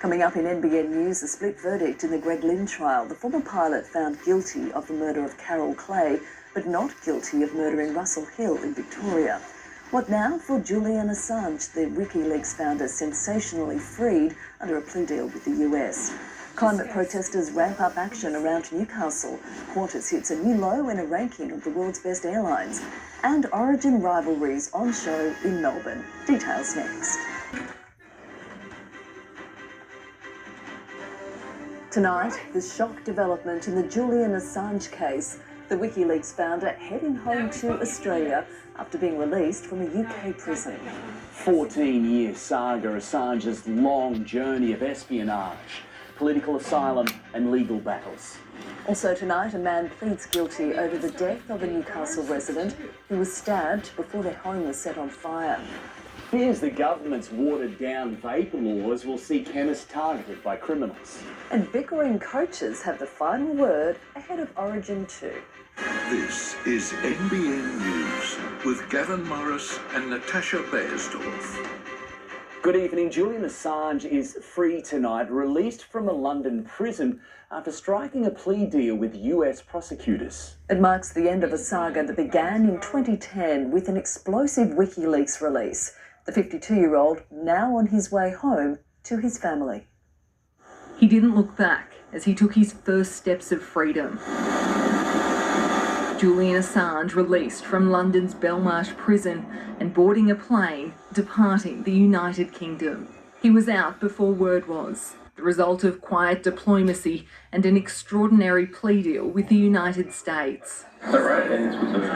Coming up in NBN News, a split verdict in the Greg Lynn trial. The former pilot found guilty of the murder of Carol Clay, but not guilty of murdering Russell Hill in Victoria. What now for Julian Assange, the WikiLeaks founder, sensationally freed under a plea deal with the US? Climate protesters ramp up action around Newcastle. Qantas hits a new low in a ranking of the world's best airlines. And Origin rivalries on show in Melbourne. Details next. Tonight, the shock development in the Julian Assange case. The WikiLeaks founder heading home to Australia after being released from a UK prison. 14-year saga, Assange's long journey of espionage, political asylum and legal battles. Also tonight, a man pleads guilty over the death of a Newcastle resident who was stabbed before their home was set on fire. Fears the government's watered-down vape laws will see chemists targeted by criminals. And bickering coaches have the final word ahead of Origin 2. This is NBN News with Gavin and Natasha Beyersdorf. Good evening. Julian Assange is free tonight, released from a London prison after striking a plea deal with US prosecutors. It marks the end of a saga that began in 2010 with an explosive WikiLeaks release. The 52-year-old now on his way home to his family. He didn't look back as he took his first steps of freedom. Julian Assange released from London's Belmarsh prison and boarding a plane departing the United Kingdom. He was out before word was, the result of quiet diplomacy and an extraordinary plea deal with the United States. Is that right? Any specific?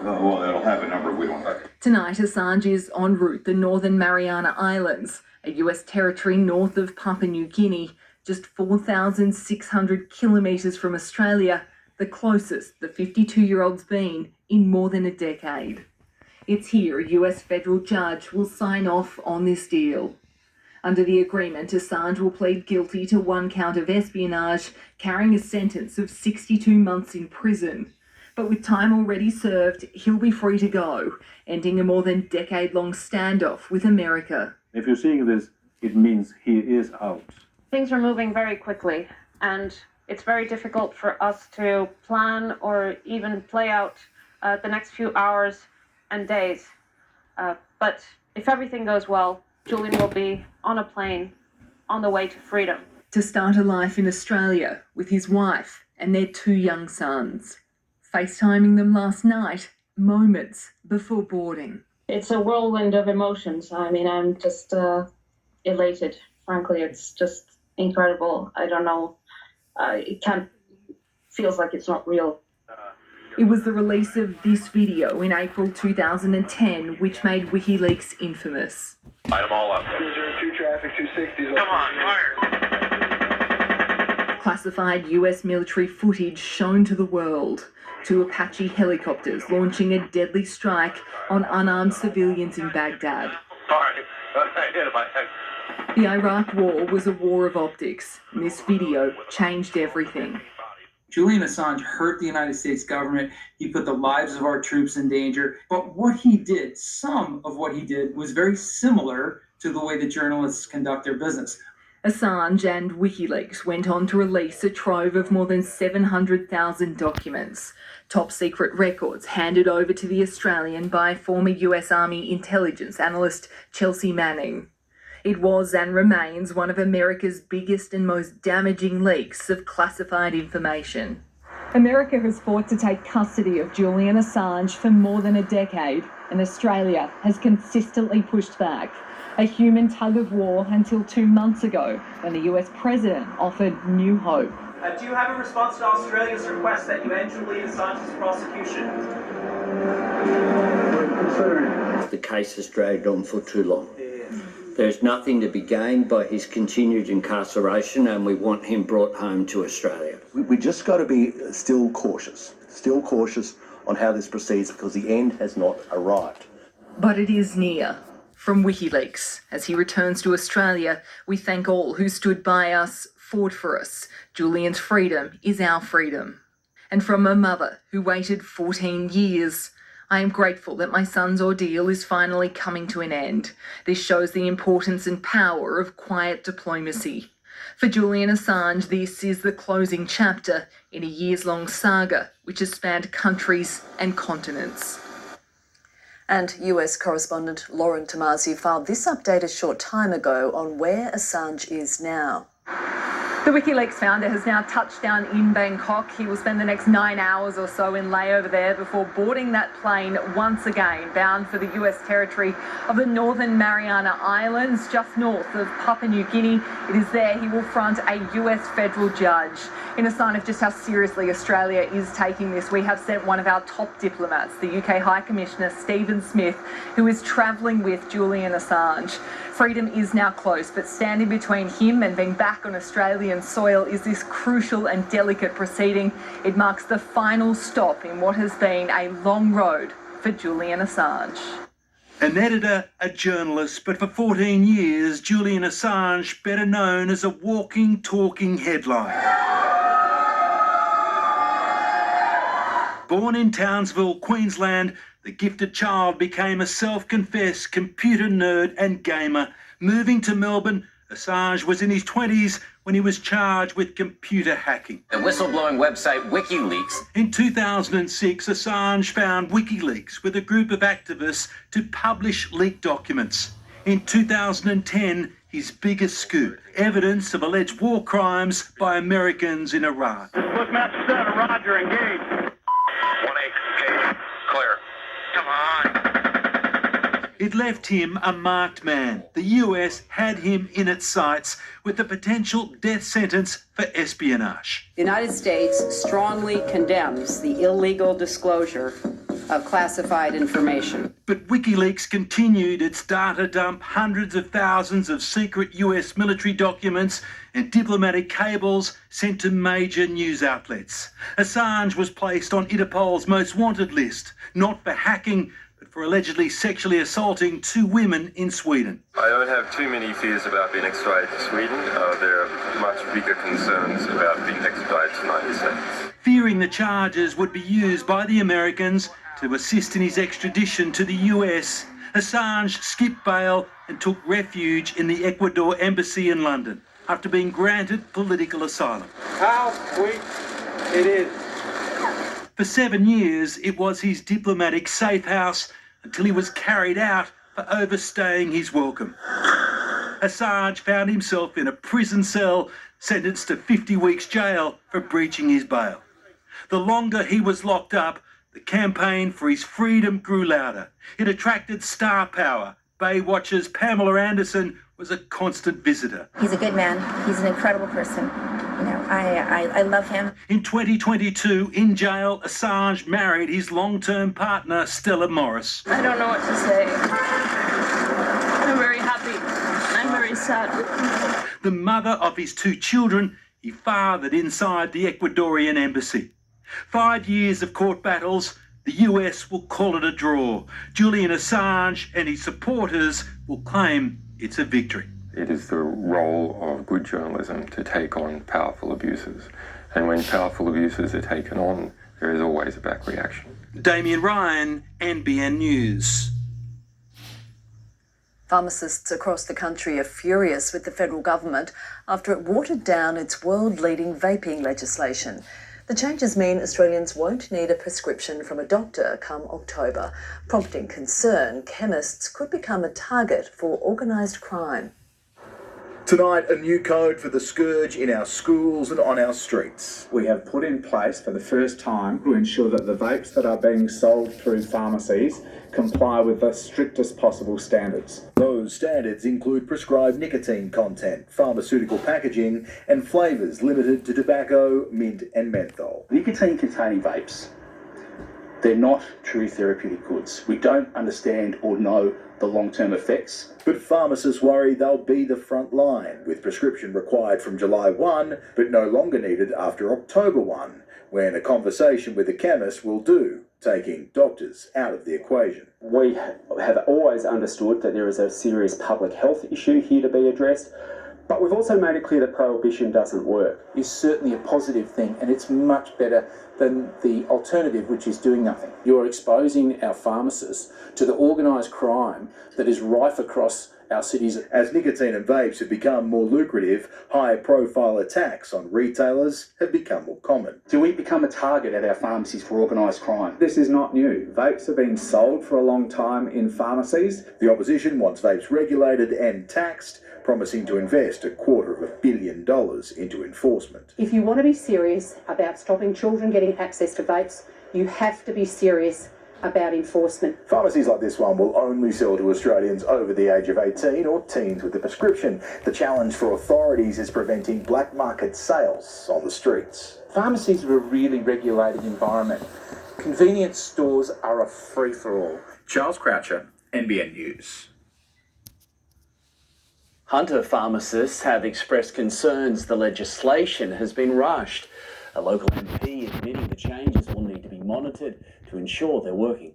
Well, it'll have a number we don't know. Tonight, Assange is en route the Northern Mariana Islands, a US territory north of Papua New Guinea, just 4,600 kilometres from Australia, the closest the 52-year-old's been in more than a decade. It's here a US federal judge will sign off on this deal. Under the agreement, Assange will plead guilty to one count of espionage, carrying a sentence of 62 months in prison. But with time already served, he'll be free to go, ending a more than decade-long standoff with America. If you're seeing this, it means he is out. Things are moving very quickly, and it's very difficult for us to plan or even play out the next few hours and days. But if everything goes well, Julian will be on a plane on the way to freedom. To start a life in Australia with his wife and their 2 young sons. FaceTiming them last night, moments before boarding. It's a whirlwind of emotions. I mean, I'm just elated. Frankly, it's just incredible. I don't know. Feels like it's not real. It was the release of this video in April 2010 which made WikiLeaks infamous. Light them all up. 202 traffic, 260. Come on, fire. Classified US military footage shown to the world. 2 Apache helicopters launching a deadly strike on unarmed civilians in Baghdad. The Iraq War was a war of optics, and this video changed everything. Julian Assange hurt the United States government. He put the lives of our troops in danger. But what he did, some of what he did, was very similar to the way that journalists conduct their business. Assange and WikiLeaks went on to release a trove of more than 700,000 documents, top secret records handed over to the Australian by former US Army intelligence analyst Chelsea Manning. It was and remains one of America's biggest and most damaging leaks of classified information. America has fought to take custody of Julian Assange for more than a decade, and Australia has consistently pushed back. A human tug-of-war until 2 months ago, when the US president offered new hope. Do you have a response to Australia's request that you end Julian Assange's prosecution? The case has dragged on for too long. There's nothing to be gained by his continued incarceration, and we want him brought home to Australia. We just got to be still cautious on how this proceeds, because the end has not arrived. But it is near. From WikiLeaks, as he returns to Australia, we thank all who stood by us, fought for us. Julian's freedom is our freedom. And from a mother who waited 14 years, I am grateful that my son's ordeal is finally coming to an end. This shows the importance and power of quiet diplomacy. For Julian Assange, this is the closing chapter in a years-long saga which has spanned countries and continents. And US correspondent Lauren Tomasi filed this update a short time ago on where Assange is now. The WikiLeaks founder has now touched down in Bangkok. He will spend the next 9 hours or so in layover there before boarding that plane once again, bound for the US territory of the Northern Mariana Islands, just north of Papua New Guinea. It is there he will front a US federal judge. In a sign of just how seriously Australia is taking this, we have sent one of our top diplomats, the UK High Commissioner Stephen Smith, who is travelling with Julian Assange. Freedom is now close, but standing between him and being back on Australian soil is this crucial and delicate proceeding. It marks the final stop in what has been a long road for Julian Assange. An editor, a journalist, but for 14 years, Julian Assange, better known as a walking, talking headline. Born in Townsville, Queensland, the gifted child became a self-confessed computer nerd and gamer. Moving to Melbourne, Assange was in his 20s when he was charged with computer hacking. The whistleblowing website WikiLeaks. In 2006, Assange found WikiLeaks with a group of activists to publish leaked documents. In 2010, his biggest scoop, evidence of alleged war crimes by Americans in Iraq. Postmaster 7, Roger, engage. 1-8, engage. Clear. Come on. It left him a marked man. The US had him in its sights with the potential death sentence for espionage. The United States strongly condemns the illegal disclosure of classified information. But WikiLeaks continued its data dump, hundreds of thousands of secret US military documents and diplomatic cables sent to major news outlets. Assange was placed on Interpol's most wanted list, not for hacking, but for allegedly sexually assaulting 2 women in Sweden. I don't have too many fears about being extradited to Sweden. There are much bigger concerns about being extradited to the United States. Fearing the charges would be used by the Americans to assist in his extradition to the US, Assange skipped bail and took refuge in the Ecuador embassy in London after being granted political asylum. How sweet it is. For 7 years, it was his diplomatic safe house until he was carried out for overstaying his welcome. Assange found himself in a prison cell, sentenced to 50 weeks jail for breaching his bail. The longer he was locked up, the campaign for his freedom grew louder. It attracted star power. Baywatch's Pamela Anderson was a constant visitor. He's a good man. He's an incredible person. You know, I love him. In 2022, in jail, Assange married his long-term partner, Stella Morris. I don't know what to say. I'm very happy. I'm very sad. The mother of his 2 children, he fathered inside the Ecuadorian embassy. 5 years of court battles, the US will call it a draw. Julian Assange and his supporters will claim it's a victory. It is the role of good journalism to take on powerful abuses. And when powerful abuses are taken on, there is always a back reaction. Damien Ryan, NBN News. Pharmacists across the country are furious with the federal government after it watered down its world-leading vaping legislation. The changes mean Australians won't need a prescription from a doctor come October, prompting concern chemists could become a target for organised crime. Tonight, a new code for the scourge in our schools and on our streets. We have put in place for the first time to ensure that the vapes that are being sold through pharmacies comply with the strictest possible standards. Those standards include prescribed nicotine content, pharmaceutical packaging, and flavours limited to tobacco, mint and menthol. Nicotine-containing vapes, they're not true therapeutic goods. We don't understand or know the long-term effects. But pharmacists worry they'll be the front line, with prescription required from July 1, but no longer needed after October 1, when a conversation with a chemist will do, taking doctors out of the equation. We have always understood that there is a serious public health issue here to be addressed, But we've also made it clear that prohibition doesn't work. Is certainly a positive thing, and it's much better than the alternative, which is doing nothing. You're exposing our pharmacists to the organised crime that is rife across our cities. As nicotine and vapes have become more lucrative, high-profile attacks on retailers have become more common. Do we become a target at our pharmacies for organised crime? This is not new. Vapes have been sold for a long time in pharmacies. The opposition wants vapes regulated and taxed, promising to invest $250 million into enforcement. If you want to be serious about stopping children getting access to vapes, you have to be serious about enforcement. Pharmacies like this one will only sell to Australians over the age of 18 or teens with a prescription. The challenge for authorities is preventing black market sales on the streets. Pharmacies are a really regulated environment. Convenience stores are a free-for-all. Charles Croucher, NBN News. Hunter pharmacists have expressed concerns the legislation has been rushed. A local MP admitting the changes will need to be monitored to ensure they're working.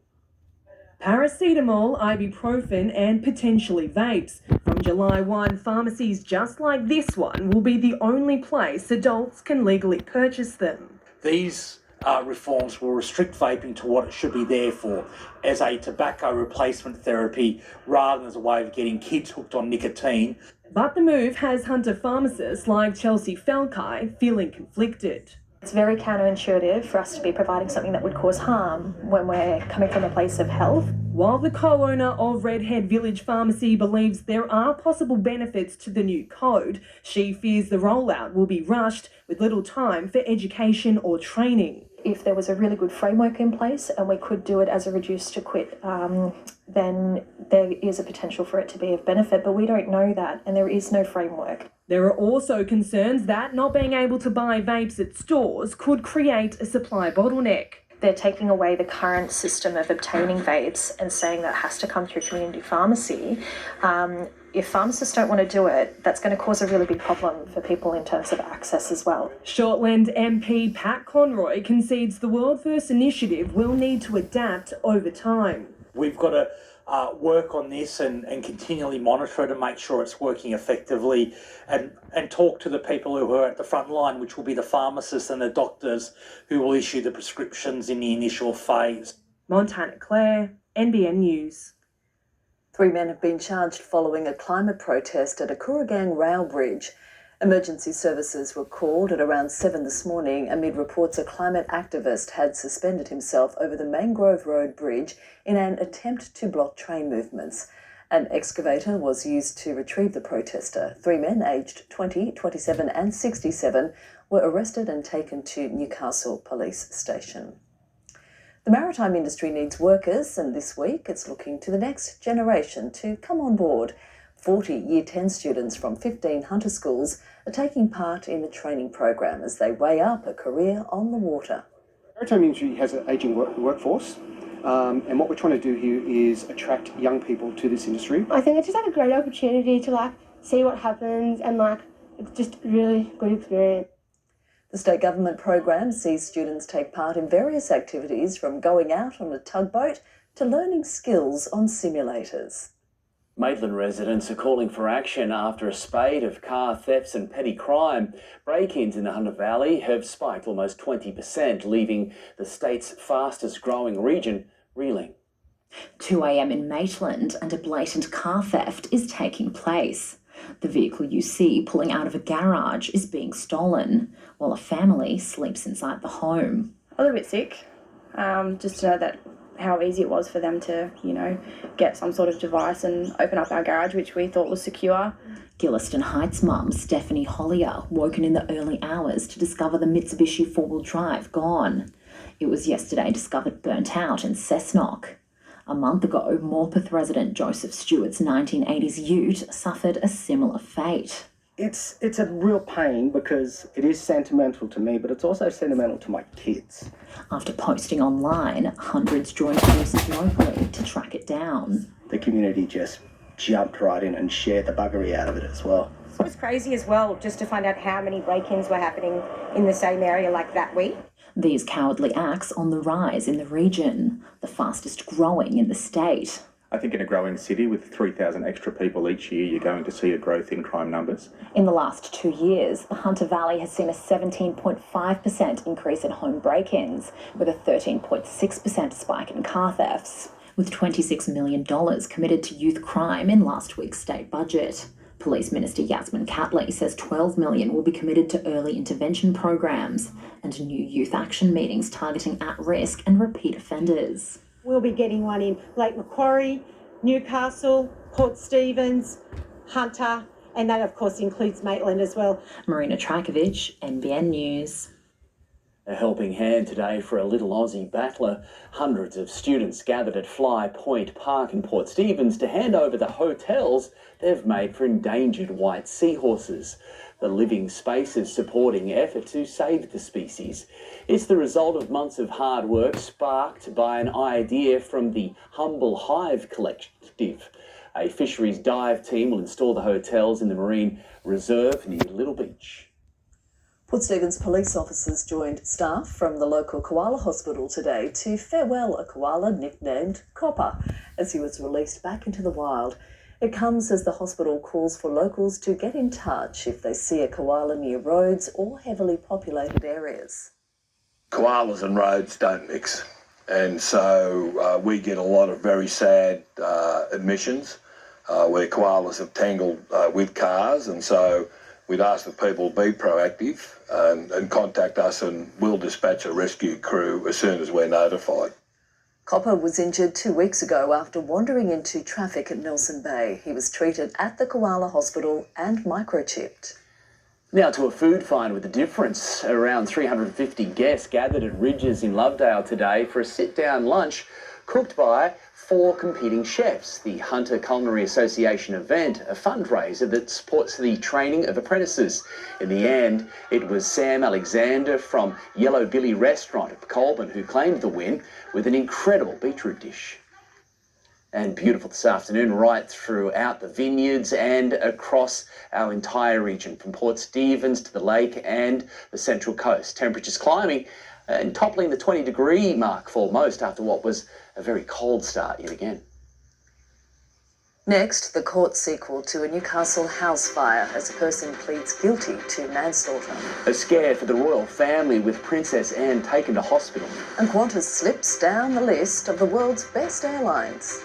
Paracetamol, ibuprofen and potentially vapes. From July 1, pharmacies just like this one will be the only place adults can legally purchase them. These reforms will restrict vaping to what it should be there for, as a tobacco replacement therapy rather than as a way of getting kids hooked on nicotine. But the move has Hunter pharmacists like Chelsea Felkai feeling conflicted. It's very counterintuitive for us to be providing something that would cause harm when we're coming from a place of health. While the co-owner of Redhead Village Pharmacy believes there are possible benefits to the new code, she fears the rollout will be rushed with little time for education or training. If there was a really good framework in place and we could do it as a reduce to quit, then there is a potential for it to be of benefit, but we don't know that and there is no framework. There are also concerns that not being able to buy vapes at stores could create a supply bottleneck. They're taking away the current system of obtaining vapes and saying that has to come through community pharmacy. If pharmacists don't want to do it, that's going to cause a really big problem for people in terms of access as well. Shortland MP Pat Conroy concedes the World First initiative will need to adapt over time. We've got to work on this and continually monitor it and make sure it's working effectively and talk to the people who are at the front line, which will be the pharmacists and the doctors who will issue the prescriptions in the initial phase. Montana Clare, NBN News. 3 men have been charged following a climate protest at a Kooragang rail bridge. Emergency services were called at around 7 this morning amid reports a climate activist had suspended himself over the Mangrove Road Bridge in an attempt to block train movements. An excavator was used to retrieve the protester. 3 men aged 20, 27 and 67 were arrested and taken to Newcastle Police Station. The maritime industry needs workers, and this week it's looking to the next generation to come on board. 40 Year 10 students from 15 Hunter schools are taking part in the training program as they weigh up a career on the water. The maritime industry has an ageing workforce, and what we're trying to do here is attract young people to this industry. I think it's just like a great opportunity to see what happens, and it's just a really good experience. The state government program sees students take part in various activities from going out on a tugboat to learning skills on simulators. Maitland residents are calling for action after a spate of car thefts and petty crime. Break-ins in the Hunter Valley have spiked almost 20%, leaving the state's fastest growing region reeling. 2 a.m. in Maitland and a blatant car theft is taking place. The vehicle you see pulling out of a garage is being stolen, while a family sleeps inside the home. A little bit sick, just to know that how easy it was for them to, get some sort of device and open up our garage, which we thought was secure. Gilliston Heights mum Stephanie Hollier woken in the early hours to discover the Mitsubishi four-wheel drive gone. It was yesterday discovered burnt out in Cessnock. A month ago, Morpeth resident Joseph Stewart's 1980s ute suffered a similar fate. It's a real pain because it is sentimental to me, but it's also sentimental to my kids. After posting online, hundreds joined forces locally to track it down. The community just jumped right in and shared the buggery out of it as well. It was crazy as well, just to find out how many break-ins were happening in the same area like that week. These cowardly acts on the rise in the region, the fastest growing in the state. I think in a growing city with 3,000 extra people each year, you're going to see a growth in crime numbers. In the last 2 years, the Hunter Valley has seen a 17.5% increase in home break-ins, with a 13.6% spike in car thefts, with $26 million committed to youth crime in last week's state budget. Police Minister Yasmin Catley says $12 million will be committed to early intervention programs and new youth action meetings targeting at-risk and repeat offenders. We'll be getting one in Lake Macquarie, Newcastle, Port Stephens, Hunter, and that of course includes Maitland as well. Marina Trajkovic, NBN News. A helping hand today for a little Aussie battler. Hundreds of students gathered at Fly Point Park in Port Stephens to hand over the hotels they've made for endangered white seahorses. The living spaces supporting effort to save the species. It's the result of months of hard work sparked by an idea from the Humble Hive Collective. A fisheries dive team will install the hotels in the marine reserve near Little Beach. Port Stephens police officers joined staff from the local koala hospital today to farewell a koala nicknamed Copper as he was released back into the wild. It comes as the hospital calls for locals to get in touch if they see a koala near roads or heavily populated areas. Koalas and roads don't mix, and so we get a lot of very sad admissions where koalas have tangled with cars, and so we'd ask that people be proactive and contact us, and we'll dispatch a rescue crew as soon as we're notified. Copper was injured 2 weeks ago after wandering into traffic at Nelson Bay. He was treated at the koala hospital and microchipped. Now to a food find with a difference. Around 350 guests gathered at Ridges in Lovedale today for a sit-down lunch cooked by 4 competing chefs. The Hunter Culinary Association event, a fundraiser that supports the training of apprentices. In the end, it was Sam Alexander from Yellow Billy Restaurant at Colburn who claimed the win with an incredible beetroot dish. And beautiful this afternoon right throughout the vineyards and across our entire region, from Port Stephens to the lake and the Central Coast. Temperatures climbing and toppling the 20-degree mark for most after what was a very cold start yet again. Next, the court sequel to a Newcastle house fire as a person pleads guilty to manslaughter. A scare for the royal family with Princess Anne taken to hospital. And Qantas slips down the list of the world's best airlines.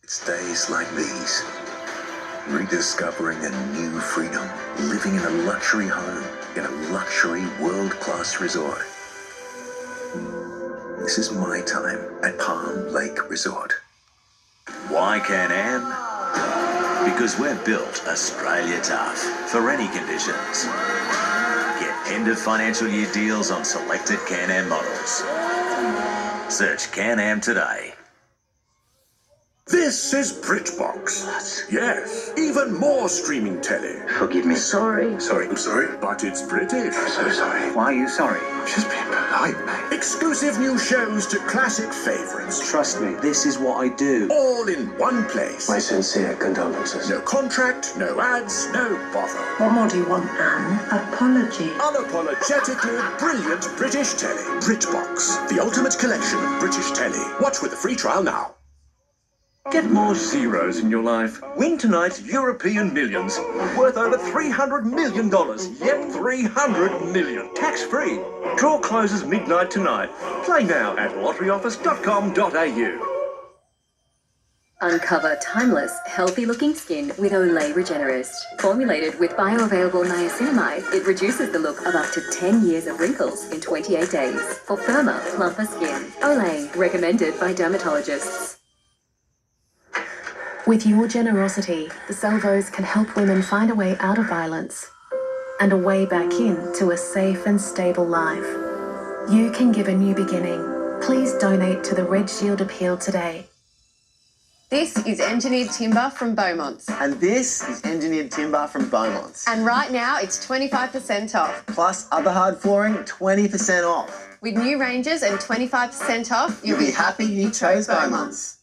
It's days like these, rediscovering a new freedom, living in a luxury home, in a luxury world-class resort. This is my time at Palm Lake Resort. Why Can-Am? Because we're built Australia tough for any conditions. Get end of financial year deals on selected Can-Am models. Search Can-Am today. This is BritBox. What? Yes, even more streaming telly. Forgive me. Sorry, I'm sorry, but it's British. I'm so sorry. Why are you sorry? Just being polite, mate. Exclusive new shows to classic favourites. Trust me, this is what I do. All in one place. My sincere condolences. No contract, no ads, no bother. What more do you want, Anne? Apology. Unapologetically brilliant British telly. BritBox, the ultimate collection of British telly. Watch with a free trial now. Get more zeros in your life. Win tonight's European Millions, worth over $300 million. Yep, $300 million. Tax-free. Draw closes midnight tonight. Play now at lotteryoffice.com.au. Uncover timeless, healthy-looking skin with Olay Regenerist. Formulated with bioavailable niacinamide, it reduces the look of up to 10 years of wrinkles in 28 days. For firmer, plumper skin. Olay, recommended by dermatologists. With your generosity, the Salvos can help women find a way out of violence and a way back into a safe and stable life. You can give a new beginning. Please donate to the Red Shield Appeal today. This is engineered timber from Beaumont's. And this is engineered timber from Beaumont's. And right now it's 25% off. Plus other hard flooring, 20% off. With new ranges and 25% off, you'll be happy you chose Beaumont's.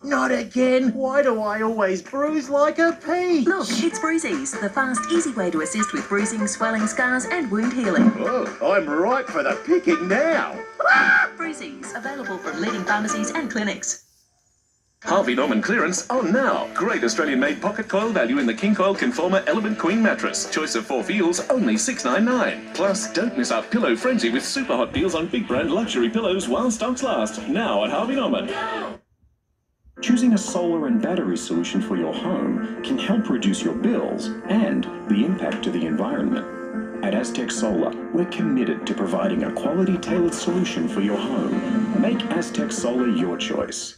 Not again. Why do I always bruise like a peach? Look, it's Bruises, the fast, easy way to assist with bruising, swelling, scars and wound healing. Oh, I'm ripe for the picking now. Bruises, available from leading pharmacies and clinics. Harvey Norman clearance on now. Great Australian-made pocket coil value in the King Coil Conformer Element Queen mattress. Choice of 4 feels, only $6.99. Plus, don't miss our pillow frenzy with super hot deals on big brand luxury pillows while stocks last. Now at Harvey Norman. Choosing a solar and battery solution for your home can help reduce your bills and the impact to the environment. At Aztec Solar, we're committed to providing a quality tailored solution for your home. Make Aztec Solar your choice.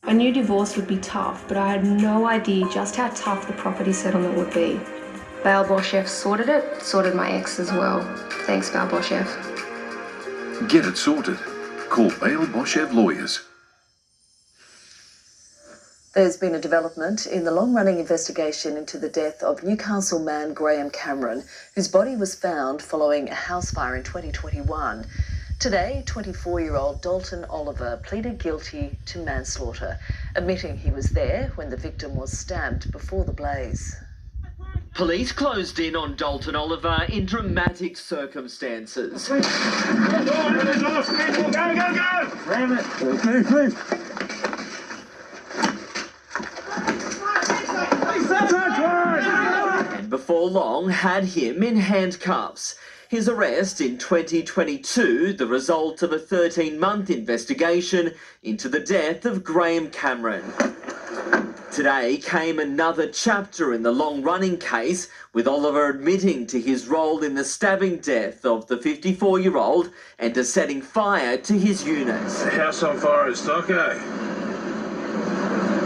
I knew divorce would be tough, but I had no idea just how tough the property settlement would be. Bail Chef sorted it, sorted my ex as well. Thanks, Bail Chef. Get it sorted. Call Bail Boshev Lawyers. There's been a development in the long-running investigation into the death of Newcastle man Graham Cameron, whose body was found following a house fire in 2021. Today, 24-year-old Dalton Oliver pleaded guilty to manslaughter, admitting he was there when the victim was stabbed before the blaze. Police closed in on Dalton Oliver in dramatic circumstances. Go, go, go! Ram it. Please. And before long had him in handcuffs. His arrest in 2022, the result of a 13-month investigation into the death of Graham Cameron. Today came another chapter in the long-running case, with Oliver admitting to his role in the stabbing death of the 54-year-old and to setting fire to his unit. The house on fire at Stocko.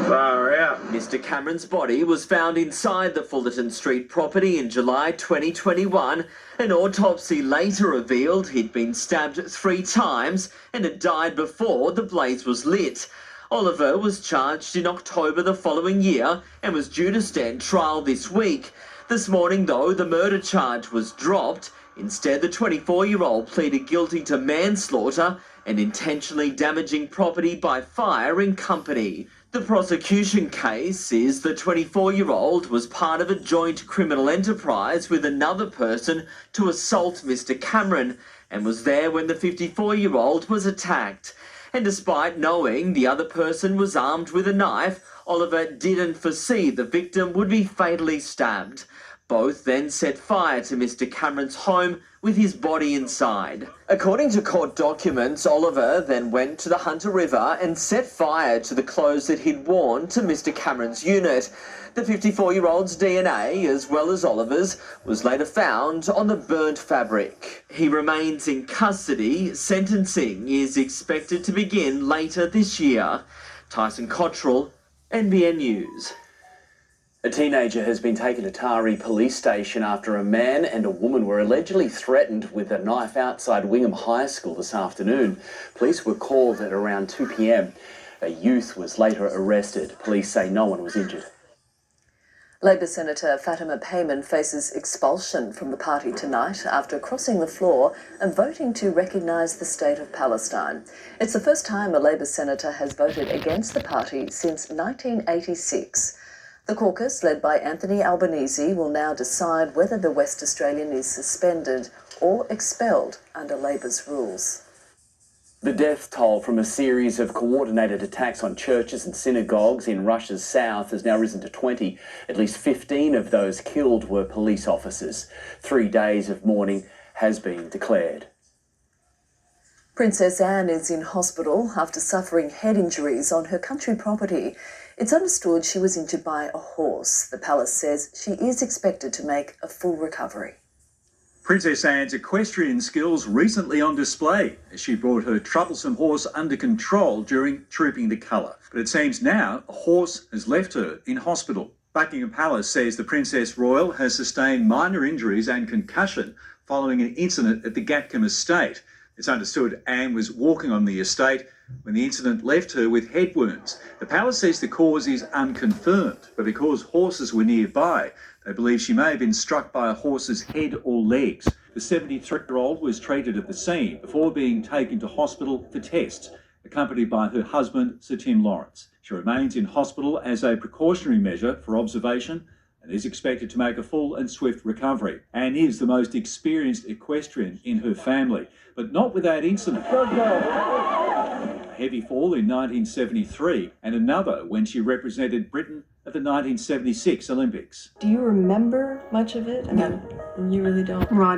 Far out. Mr. Cameron's body was found inside the Fullerton Street property in July 2021. An autopsy later revealed he'd been stabbed 3 times and had died before the blaze was lit. Oliver was charged in October the following year and was due to stand trial this week. This morning, though, the murder charge was dropped. Instead, the 24-year-old pleaded guilty to manslaughter and intentionally damaging property by fire in company. The prosecution case is the 24-year-old was part of a joint criminal enterprise with another person to assault Mr. Cameron and was there when the 54-year-old was attacked. And despite knowing the other person was armed with a knife, Oliver didn't foresee the victim would be fatally stabbed. Both then set fire to Mr. Cameron's home with his body inside. According to court documents, Oliver then went to the Hunter River and set fire to the clothes that he'd worn to Mr. Cameron's unit. The 54-year-old's DNA, as well as Oliver's, was later found on the burnt fabric. He remains in custody. Sentencing is expected to begin later this year. Tyson Cottrell, NBN News. A teenager has been taken to Taree Police Station after a man and a woman were allegedly threatened with a knife outside Wingham High School this afternoon. Police were called at around 2 p.m. A youth was later arrested. Police say no one was injured. Labor Senator Fatima Payman faces expulsion from the party tonight after crossing the floor and voting to recognise the State of Palestine. It's the first time a Labor senator has voted against the party since 1986. The caucus, led by Anthony Albanese, will now decide whether the West Australian is suspended or expelled under Labor's rules. The death toll from a series of coordinated attacks on churches and synagogues in Russia's south has now risen to 20. At least 15 of those killed were police officers. 3 days of mourning has been declared. Princess Anne is in hospital after suffering head injuries on her country property. It's understood she was injured by a horse. The palace says she is expected to make a full recovery. Princess Anne's equestrian skills recently on display as she brought her troublesome horse under control during Trooping the Colour. But it seems now a horse has left her in hospital. Buckingham Palace says the Princess Royal has sustained minor injuries and concussion following an incident at the Gatcombe estate. It's understood Anne was walking on the estate when the incident left her with head wounds. The palace says the cause is unconfirmed, but because horses were nearby, they believe she may have been struck by a horse's head or legs. The 73-year-old was treated at the scene before being taken to hospital for tests, accompanied by her husband, Sir Tim Lawrence. She remains in hospital as a precautionary measure for observation and is expected to make a full and swift recovery. Anne is the most experienced equestrian in her family, but not without incident. A heavy fall in 1973 and another when she represented Britain at the 1976 Olympics. Do you remember much of it? I mean, you really don't? Well, I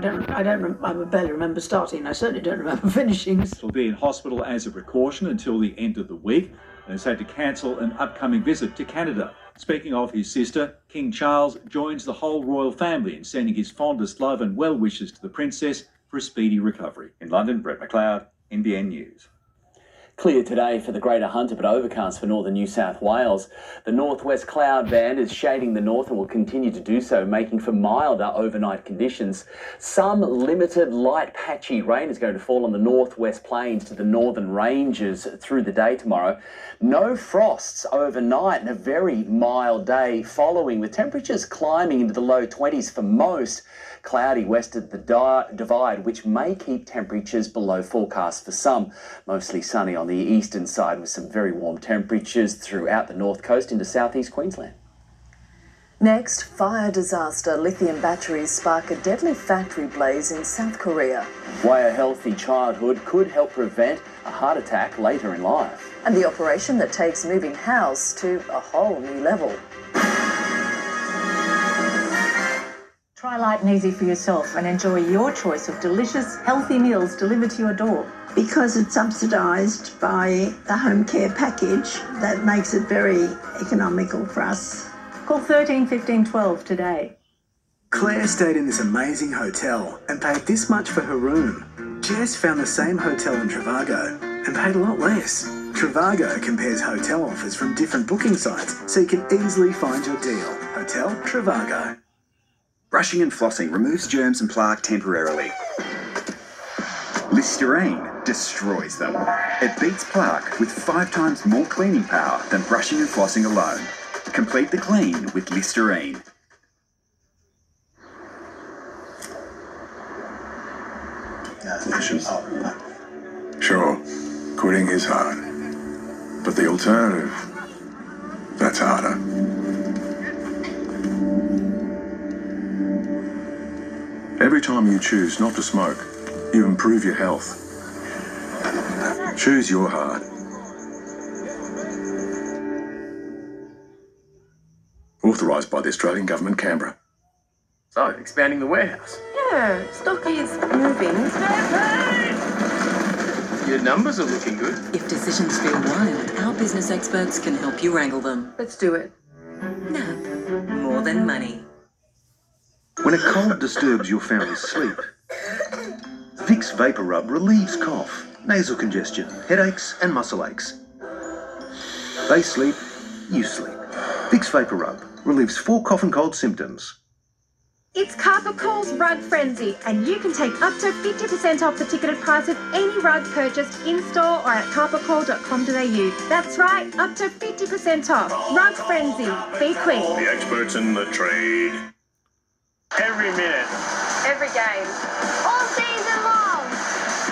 barely remember starting. I certainly don't remember finishing. She'll be in hospital as a precaution until the end of the week and has had to cancel an upcoming visit to Canada. Speaking of his sister, King Charles joins the whole royal family in sending his fondest love and well wishes to the princess for a speedy recovery. In London, Brett McLeod, NBN News. Clear today for the Greater Hunter, but overcast for northern New South Wales. The northwest cloud band is shading the north and will continue to do so, making for milder overnight conditions. Some limited light patchy rain is going to fall on the northwest plains to the northern ranges through the day tomorrow. No frosts overnight and a very mild day following, with temperatures climbing into the low 20s for most. Cloudy west of the divide, which may keep temperatures below forecast for some. Mostly sunny on the eastern side with some very warm temperatures throughout the north coast into southeast Queensland. Next, fire disaster. Lithium batteries spark a deadly factory blaze in South Korea. Why a healthy childhood could help prevent a heart attack later in life. And the operation that takes moving house to a whole new level. Try light and easy for yourself and enjoy your choice of delicious, healthy meals delivered to your door. Because it's subsidised by the home care package, that makes it very economical for us. Call 13 15 12 today. Claire stayed in this amazing hotel and paid this much for her room. Jess found the same hotel in Trivago and paid a lot less. Trivago compares hotel offers from different booking sites so you can easily find your deal. Hotel Trivago. Brushing and flossing removes germs and plaque temporarily. Listerine destroys them. It beats plaque with 5 times more cleaning power than brushing and flossing alone. Complete the clean with Listerine. Sure, quitting is hard. But the alternative, that's harder. Every time you choose not to smoke, you improve your health. Choose your heart. Authorised by the Australian Government, Canberra. So, expanding the warehouse. Yeah, stock is moving. Your numbers are looking good. If decisions feel wild, our business experts can help you wrangle them. Let's do it. NAB. More than money. When a cold disturbs your family's sleep, Vicks Vapor Rub relieves cough, nasal congestion, headaches and muscle aches. They sleep, you sleep. Vicks Vapor Rub relieves 4 cough and cold symptoms. It's Carpocol's Rug Frenzy, and you can take up to 50% off the ticketed price of any rug purchased in-store or at carpocol.com.au. That's right, up to 50% off. Rug Frenzy. Be quick. The experts in the trade. Every minute. Every game. All season long.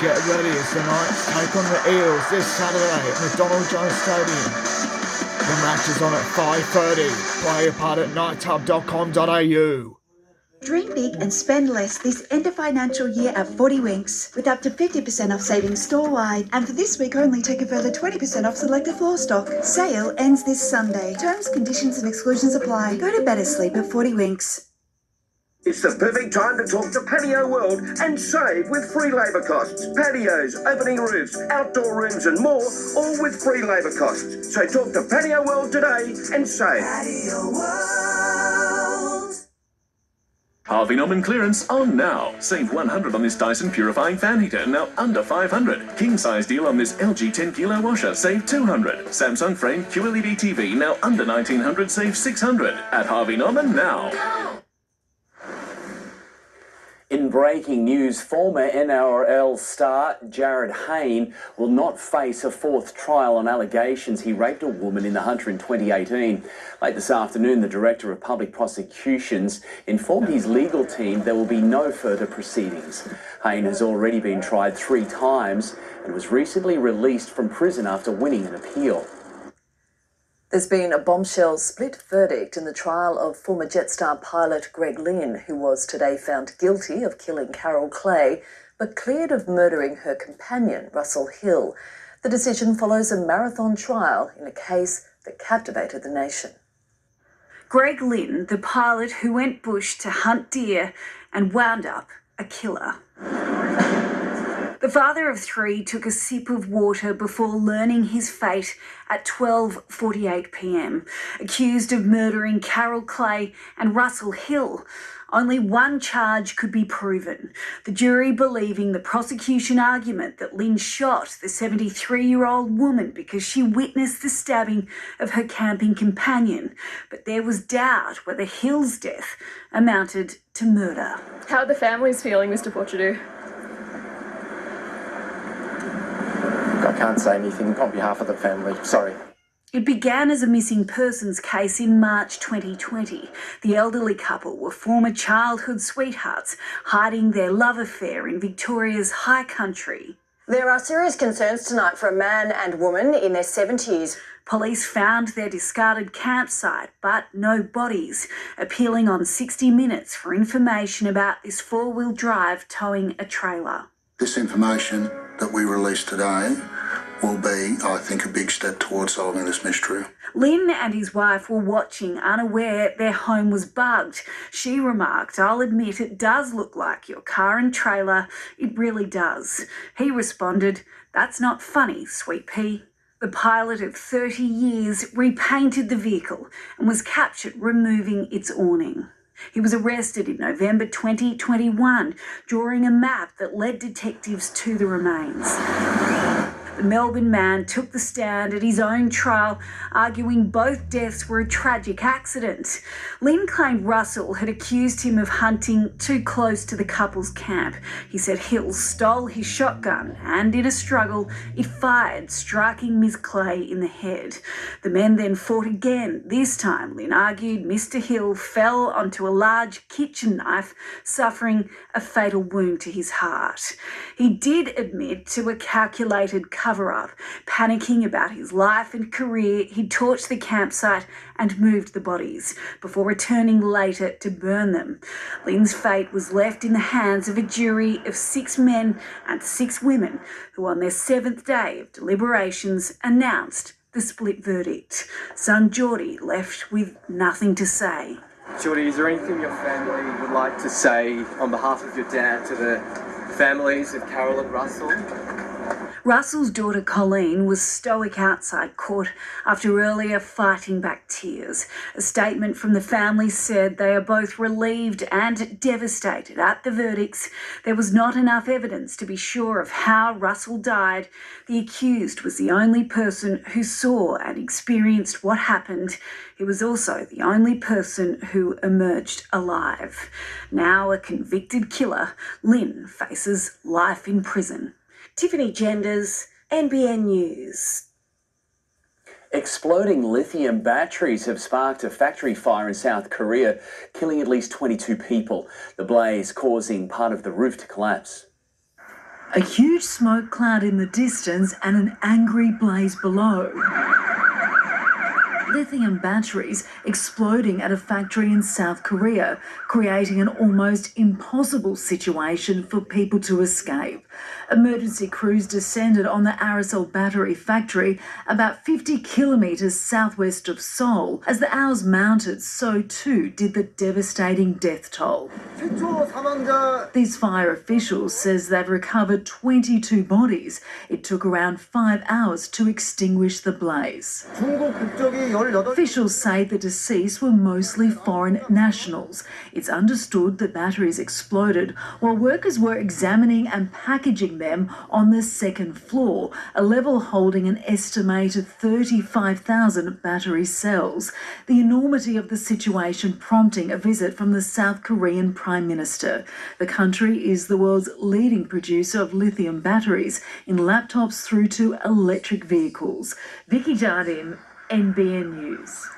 Get ready as the Knights take on the Eels this Saturday at McDonald Jones Stadium. The match is on at 5:30. Play your part at nighthub.com.au. Dream big and spend less this end of financial year at 40 Winks, with up to 50% off savings store-wide. And for this week only, take a further 20% off selected floor stock. Sale ends this Sunday. Terms, conditions and exclusions apply. Go to better sleep at 40 Winks. It's the perfect time to talk to Patio World and save with free labour costs. Patios, opening roofs, outdoor rooms and more, all with free labour costs. So talk to Patio World today and save. Patio World. Harvey Norman clearance on now. Save 100 on this Dyson purifying fan heater, now under 500. King size deal on this LG 10 kilo washer, save 200. Samsung frame QLED TV, now under 1900, save 600. At Harvey Norman now. In breaking news, former NRL star Jared Hayne will not face a 4th trial on allegations he raped a woman in the Hunter in 2018. Late this afternoon, the Director of Public Prosecutions informed his legal team there will be no further proceedings. Hayne has already been tried 3 times and was recently released from prison after winning an appeal. There's been a bombshell split verdict in the trial of former Jetstar pilot Greg Lynn, who was today found guilty of killing Carol Clay, but cleared of murdering her companion, Russell Hill. The decision follows a marathon trial in a case that captivated the nation. Greg Lynn, the pilot who went bush to hunt deer and wound up a killer. The father of three took a sip of water before learning his fate at 12:48 p.m, accused of murdering Carol Clay and Russell Hill. Only one charge could be proven, the jury believing the prosecution argument that Lynn shot the 73-year-old woman because she witnessed the stabbing of her camping companion. But there was doubt whether Hill's death amounted to murder. How are the families feeling, Mr. Porchadou? I can't say anything on behalf of the family. Sorry. It began as a missing persons case in March 2020. The elderly couple were former childhood sweethearts, hiding their love affair in Victoria's high country. There are serious concerns tonight for a man and woman in their 70s. Police found their discarded campsite, but no bodies, appealing on 60 Minutes for information about this four-wheel drive towing a trailer. This information that we released today will be, I think, a big step towards solving this mystery. Lynn and his wife were watching, unaware their home was bugged. She remarked, "I'll admit it does look like your car and trailer. It really does." He responded, "That's not funny, sweet pea." The pilot of 30 years repainted the vehicle and was captured removing its awning. He was arrested in November 2021, drawing a map that led detectives to the remains. The Melbourne man took the stand at his own trial, arguing both deaths were a tragic accident. Lynn claimed Russell had accused him of hunting too close to the couple's camp. He said Hill stole his shotgun and, in a struggle, it fired, striking Ms. Clay in the head. The men then fought again. This time, Lynn argued Mr. Hill fell onto a large kitchen knife, suffering a fatal wound to his heart. He did admit to a calculated cover-up. Panicking about his life and career, he torched the campsite and moved the bodies before returning later to burn them. Lynn's fate was left in the hands of a jury of 6 men and 6 women who, on their 7th day of deliberations, announced the split verdict. Son Geordie left with nothing to say. Geordie, is there anything your family would like to say on behalf of your dad to the families of Carol and Russell? Russell's daughter Colleen was stoic outside court after earlier fighting back tears. A statement from the family said they are both relieved and devastated at the verdicts. There was not enough evidence to be sure of how Russell died. The accused was the only person who saw and experienced what happened. He was also the only person who emerged alive. Now a convicted killer, Lynn faces life in prison. Tiffany Genders, NBN News. Exploding lithium batteries have sparked a factory fire in South Korea, killing at least 22 people. The blaze causing part of the roof to collapse. A huge smoke cloud in the distance and an angry blaze below. Lithium batteries exploding at a factory in South Korea, creating an almost impossible situation for people to escape. Emergency crews descended on the aerosol battery factory about 50 kilometres southwest of Seoul. As the hours mounted, so too did the devastating death toll. These fire officials says they've recovered 22 bodies. It took around 5 hours to extinguish the blaze. Officials say the deceased were mostly foreign nationals. It's understood the batteries exploded while workers were examining and packaging them on the second floor, a level holding an estimated 35,000 battery cells. The enormity of the situation prompting a visit from the South Korean Prime Minister. The country is the world's leading producer of lithium batteries in laptops through to electric vehicles. Vicky Jardim, NBN News.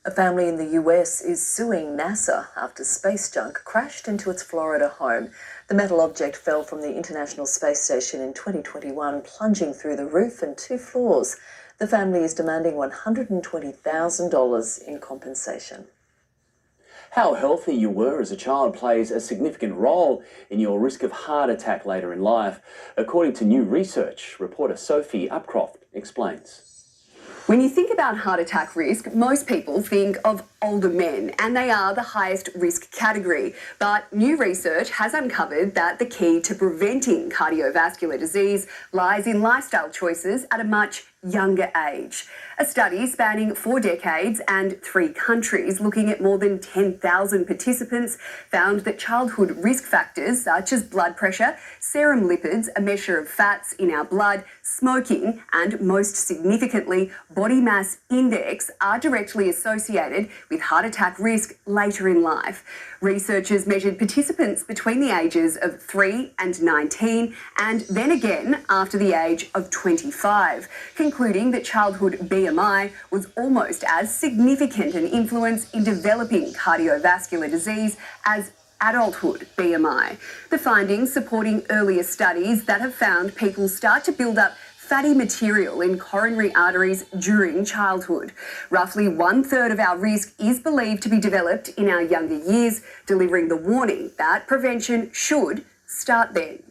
A family in the US is suing NASA after space junk crashed into its Florida home. The metal object fell from the International Space Station in 2021, plunging through the roof and 2 floors. The family is demanding $120,000 in compensation. How healthy you were as a child plays a significant role in your risk of heart attack later in life. According to new research, reporter Sophie Upcroft explains. When you think about heart attack risk, most people think of older men, and they are the highest risk category. But new research has uncovered that the key to preventing cardiovascular disease lies in lifestyle choices at a much younger age. A study spanning 4 decades and 3 countries, looking at more than 10,000 participants, found that childhood risk factors such as blood pressure, serum lipids, a measure of fats in our blood, smoking, and most significantly, body mass index are directly associated with heart attack risk later in life. Researchers measured participants between the ages of 3 and 19 and then again after the age of 25, concluding that childhood BMI was almost as significant an influence in developing cardiovascular disease as adulthood BMI. The findings supporting earlier studies that have found people start to build up fatty material in coronary arteries during childhood. Roughly 1/3 of our risk is believed to be developed in our younger years, delivering the warning that prevention should start then.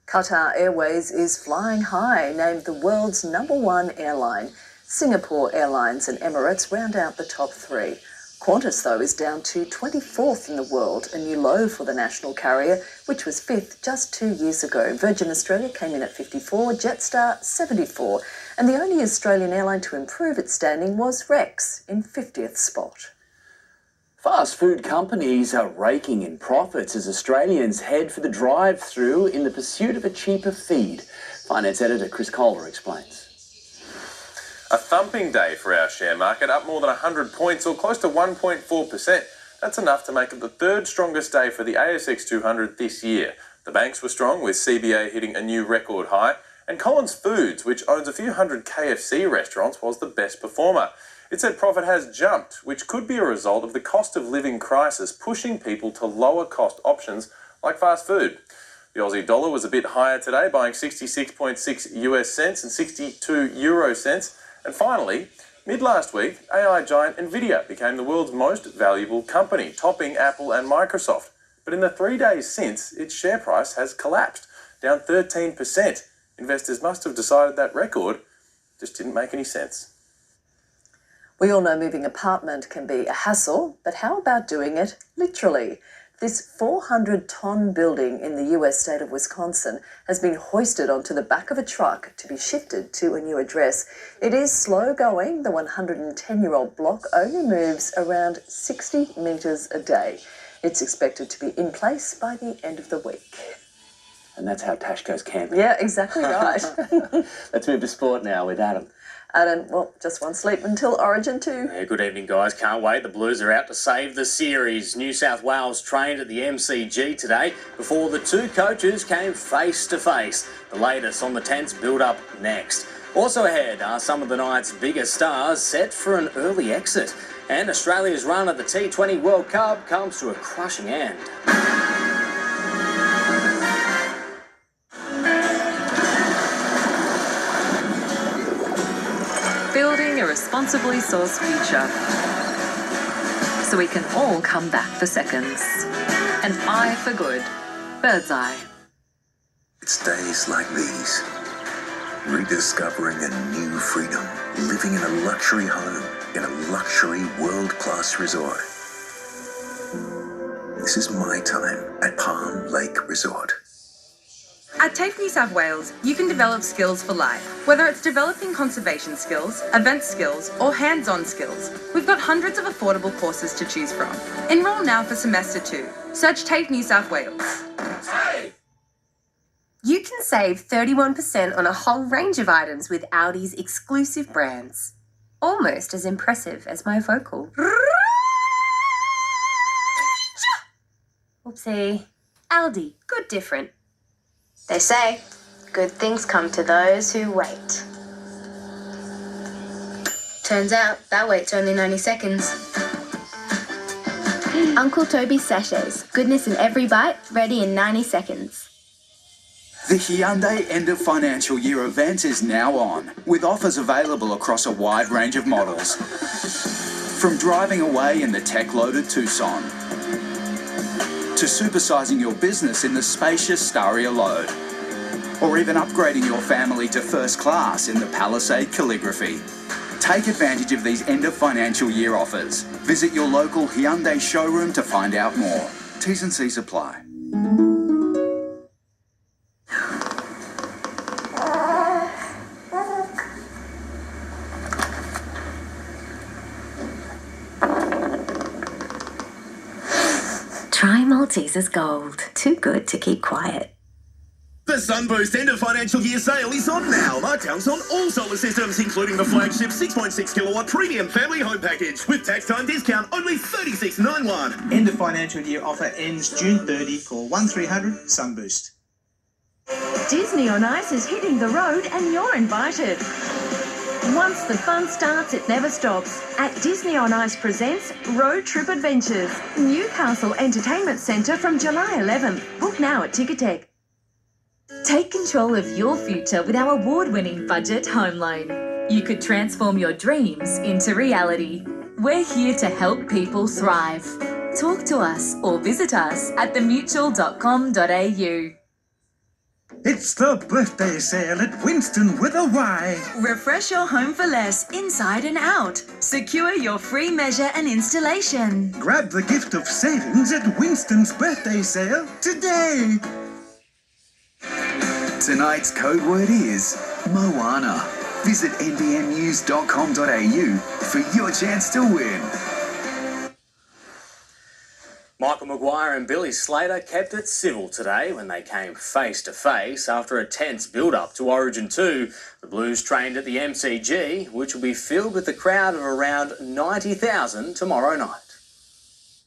Qatar Airways is flying high, named the world's #1 airline. Singapore Airlines and Emirates round out the top 3. Qantas, though, is down to 24th in the world, a new low for the national carrier, which was 5th just 2 years ago. Virgin Australia came in at 54, Jetstar 74, and the only Australian airline to improve its standing was Rex in 50th spot. Fast food companies are raking in profits as Australians head for the drive-through in the pursuit of a cheaper feed. Finance editor Chris Kohler explains. A thumping day for our share market, up more than 100 points or close to 1.4%. That's enough to make it the 3rd strongest day for the ASX 200 this year. The banks were strong, with CBA hitting a new record high, and Collins Foods, which owns a few hundred KFC restaurants, was the best performer. It said profit has jumped, which could be a result of the cost of living crisis pushing people to lower cost options like fast food. The Aussie dollar was a bit higher today, buying 66.6 US cents and 62 euro cents. And finally, mid-last week, AI giant NVIDIA became the world's most valuable company, topping Apple and Microsoft. But in the 3 days since, its share price has collapsed, down 13%. Investors must have decided that record just didn't make any sense. We all know moving apartment can be a hassle, but how about doing it literally? This 400-ton building in the US state of Wisconsin has been hoisted onto the back of a truck to be shifted to a new address. It is slow going. The 110-year-old block only moves around 60 metres a day. It's expected to be in place by the end of the week. And that's how Tash goes camping. Yeah, exactly right. Let's move to sport now with Adam. Adam, well, just one sleep until Origin 2. Yeah, good evening, guys. Can't wait. The Blues are out to save the series. New South Wales trained at the MCG today before the 2 coaches came face to face. The latest on the tense build-up next. Also ahead are some of the night's biggest stars set for an early exit. And Australia's run at the T20 World Cup comes to a crushing end. Building a responsibly sourced future so we can all come back for seconds. An eye for good. Bird's eye. It's days like these. Rediscovering a new freedom. Living in a luxury home in a luxury world-class resort. This is my time at Palm Lake Resort. At TAFE New South Wales, you can develop skills for life. Whether it's developing conservation skills, event skills, or hands-on skills, we've got hundreds of affordable courses to choose from. Enroll now for semester 2. Search TAFE New South Wales. You can save 31% on a whole range of items with Audi's exclusive brands. Almost as impressive as my vocal. Oopsie. Aldi, good different. They say, good things come to those who wait. Turns out, that wait's only 90 seconds. Uncle Toby's sachets. Goodness in every bite, ready in 90 seconds. The Hyundai End of Financial Year event is now on, with offers available across a wide range of models. From driving away in the tech-loaded Tucson, to supersizing your business in the spacious Staria Load, or even upgrading your family to first class in the Palisade Calligraphy. Take advantage of these end of financial year offers. Visit your local Hyundai showroom to find out more. T's and C's apply. Try Maltesers Gold. Too good to keep quiet. The Sunboost end of financial year sale is on now. Markdowns on all solar systems, including the flagship 6.6 kilowatt premium family home package. With tax time discount, only $36.91. End of financial year offer ends June 30. Call 1300 Sunboost. Disney on Ice is hitting the road and you're invited. Once the fun starts, it never stops. At Disney on Ice presents Road Trip Adventures, Newcastle Entertainment Centre from July 11th. Book now at Ticketek. Take control of your future with our award-winning budget home loan. You could transform your dreams into reality. We're here to help people thrive. Talk to us or visit us at themutual.com.au. It's the birthday sale at Winston with a Y. Refresh your home for less, inside and out. Secure your free measure and installation. Grab the gift of savings at Winston's birthday sale today. Tonight's code word is Moana. Visit nbnnews.com.au for your chance to win. Michael Maguire and Billy Slater kept it civil today when they came face to face after a tense build-up to Origin 2. The Blues trained at the MCG, which will be filled with a crowd of around 90,000 tomorrow night.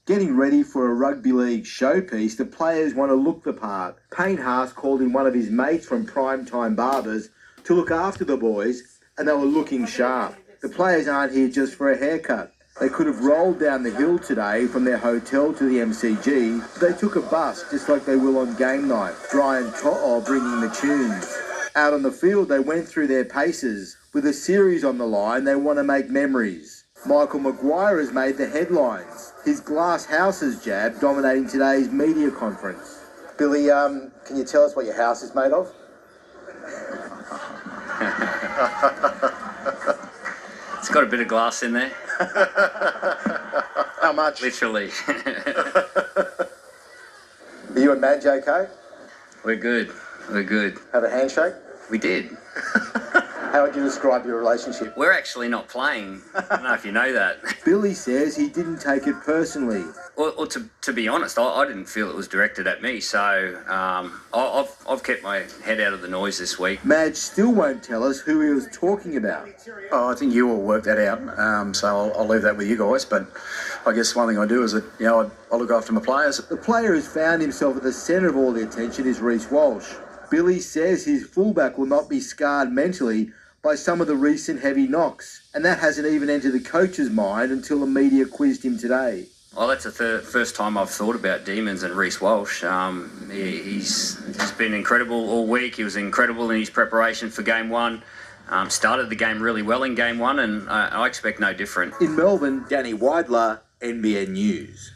Getting ready for a rugby league showpiece, the players want to look the part. Payne Haas called in one of his mates from Primetime Barbers to look after the boys, and they were looking sharp. The players aren't here just for a haircut. They could have rolled down the hill today from their hotel to the MCG, but they took a bus just like they will on game night, Dry and To'o bringing the tunes. Out on the field, they went through their paces. With a series on the line, they want to make memories. Michael Maguire has made the headlines. His glass houses jab dominating today's media conference. Billy, can you tell us what your house is made of? It's got a bit of glass in there. How much? Literally. Are you and Madge okay? We're good. We're good. Have a handshake? We did. How would you describe your relationship? We're actually not playing. I don't know if you know that. Billy says he didn't take it personally. Well, to be honest, I didn't feel it was directed at me, so I've kept my head out of the noise this week. Madge still won't tell us who he was talking about. Oh, I think you all work that out, so I'll leave that with you guys. But I guess one thing I do is that, I look after my players. The player who's found himself at the centre of all the attention is Reece Walsh. Billy says his fullback will not be scarred mentally by some of the recent heavy knocks, and that hasn't even entered the coach's mind until the media quizzed him today. Well, that's the first time I've thought about Demons and Reece Walsh. He's been incredible all week. He was incredible in his preparation for Game 1. Started the game really well in Game 1, and I expect no different. In Melbourne, Danny Weidler, NBN News.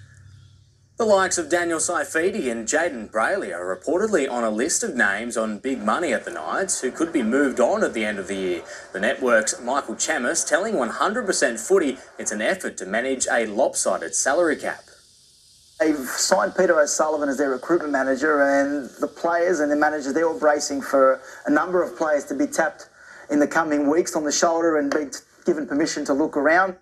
The likes of Daniel Saifidi and Jaden Brayley are reportedly on a list of names on big money at the Knights who could be moved on at the end of the year. The network's Michael Chammas telling 100% Footy it's an effort to manage a lopsided salary cap. They've signed Peter O'Sullivan as their recruitment manager, and the players and the managers, they're all bracing for a number of players to be tapped in the coming weeks on the shoulder and be given permission to look around.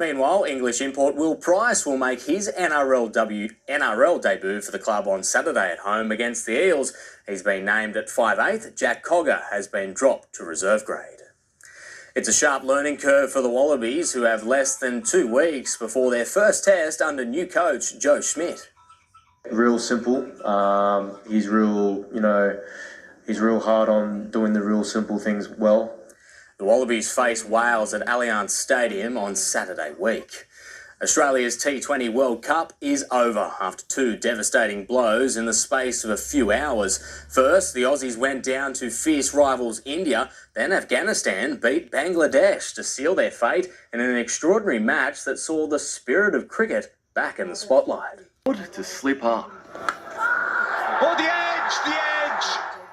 Meanwhile, English import Will Price will make his NRL debut for the club on Saturday at home against the Eels. He's been named at 5'8". Jack Cogger has been dropped to reserve grade. It's a sharp learning curve for the Wallabies, who have less than 2 weeks before their first test under new coach Joe Schmidt. Real simple. He's real hard on doing the real simple things well. The Wallabies face Wales at Allianz Stadium on Saturday week. Australia's T20 World Cup is over after two devastating blows in the space of a few hours. First, the Aussies went down to fierce rivals India, then Afghanistan beat Bangladesh to seal their fate in an extraordinary match that saw the spirit of cricket back in the spotlight. To slip up. Oh, the edge!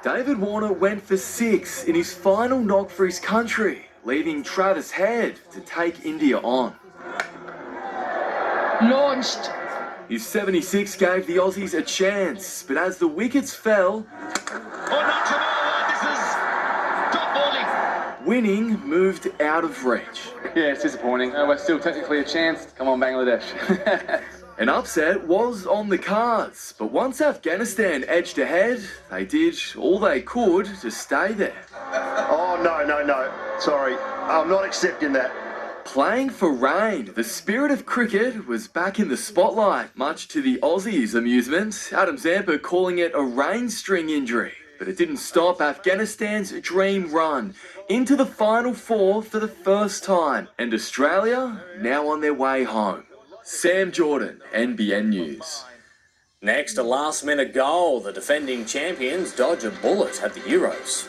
David Warner went for 6 in his final knock for his country, leaving Travis Head to take India on. Launched. His 76 gave the Aussies a chance, but as the wickets fell, This is top bowling. winning moved out of reach. Yeah, it's disappointing. We're still technically a chance. Come on, Bangladesh. An upset was on the cards, but once Afghanistan edged ahead, they did all they could to stay there. Oh, no. Sorry, I'm not accepting that. Playing for rain, the spirit of cricket was back in the spotlight, much to the Aussies' amusement. Adam Zampa calling it a rain string injury. But it didn't stop Afghanistan's dream run into the final four for the first time. And Australia now on their way home. Sam Jordan, NBN News. Next, a last-minute goal. The defending champions dodge a bullet at the Euros.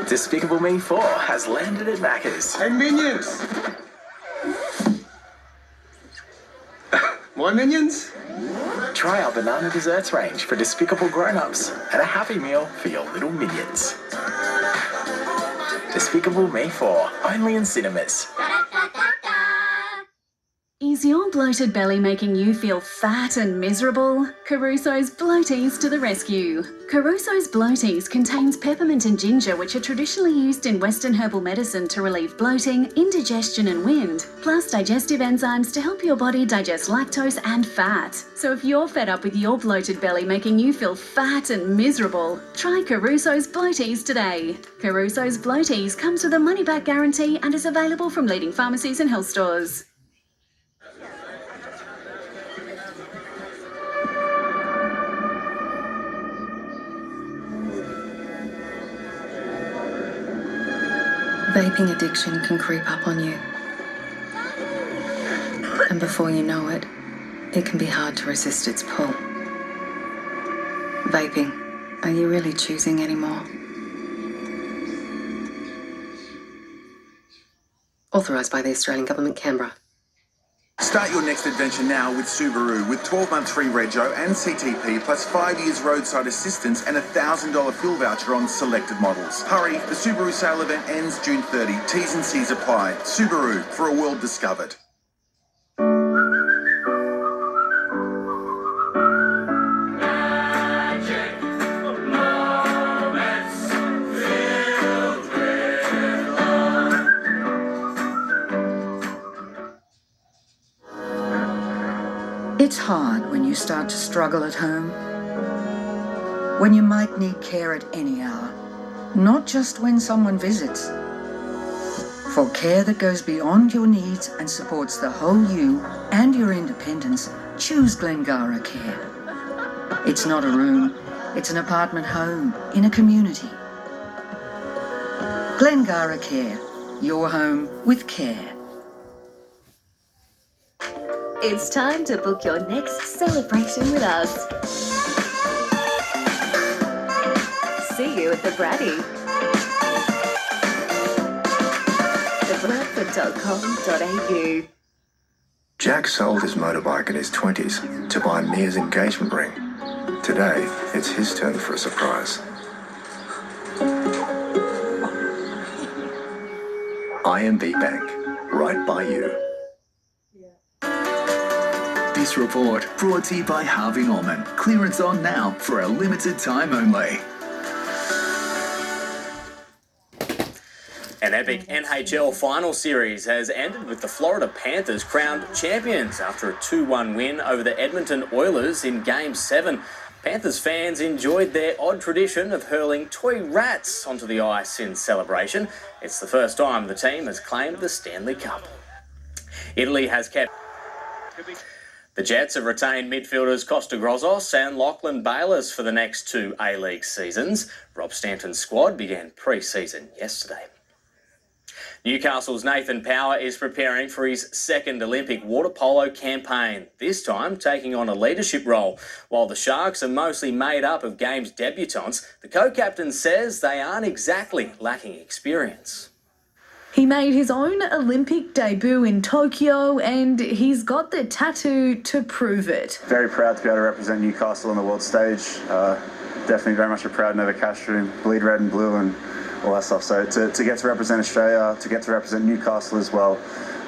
Despicable Me 4 has landed at Macca's. And minions. More minions? Try our banana desserts range for despicable grown-ups and a Happy Meal for your little minions. Despicable Me 4, only in cinemas. Is your bloated belly making you feel fat and miserable? Caruso's Bloaties to the rescue. Caruso's Bloaties contains peppermint and ginger, which are traditionally used in Western herbal medicine to relieve bloating, indigestion and wind, plus digestive enzymes to help your body digest lactose and fat. So if you're fed up with your bloated belly making you feel fat and miserable, try Caruso's Bloaties today. Caruso's Bloaties comes with a money-back guarantee and is available from leading pharmacies and health stores. Vaping addiction can creep up on you. And before you know it, it can be hard to resist its pull. Vaping, are you really choosing anymore? Authorised by the Australian Government, Canberra. Start your next adventure now with Subaru, with 12 months free rego and CTP, plus 5 years roadside assistance and a $1,000 fuel voucher on selected models. Hurry, the Subaru sale event ends June 30. T's and C's apply. Subaru, for a world discovered. It's hard when you start to struggle at home, when you might need care at any hour, not just when someone visits. For care that goes beyond your needs and supports the whole you and your independence, choose Glengara Care. It's not a room, it's an apartment home in a community. Glengara Care, your home with care. It's time to book your next celebration with us. See you at the Braddy. thebradford.com.au. Jack sold his motorbike in his 20s to buy Mia's engagement ring. Today, it's his turn for a surprise. IMB Bank, right by you. This report brought to you by Harvey Norman. Clearance on now for a limited time only. An epic NHL final series has ended with the Florida Panthers crowned champions after a 2-1 win over the Edmonton Oilers in Game 7. Panthers fans enjoyed their odd tradition of hurling toy rats onto the ice in celebration. It's the first time the team has claimed the Stanley Cup. Italy has kept... The Jets have retained midfielders Costa Grozos and Lachlan Bayliss for the next 2 A-League seasons. Rob Stanton's squad began pre-season yesterday. Newcastle's Nathan Power is preparing for his second Olympic water polo campaign, this time taking on a leadership role. While the Sharks are mostly made up of Games debutants, the co-captain says they aren't exactly lacking experience. He made his own Olympic debut in Tokyo and he's got the tattoo to prove it. Very proud to be able to represent Newcastle on the world stage. Definitely very much a proud Nova Castro, bleed red and blue and all that stuff. So to get to represent Australia, to get to represent Newcastle as well,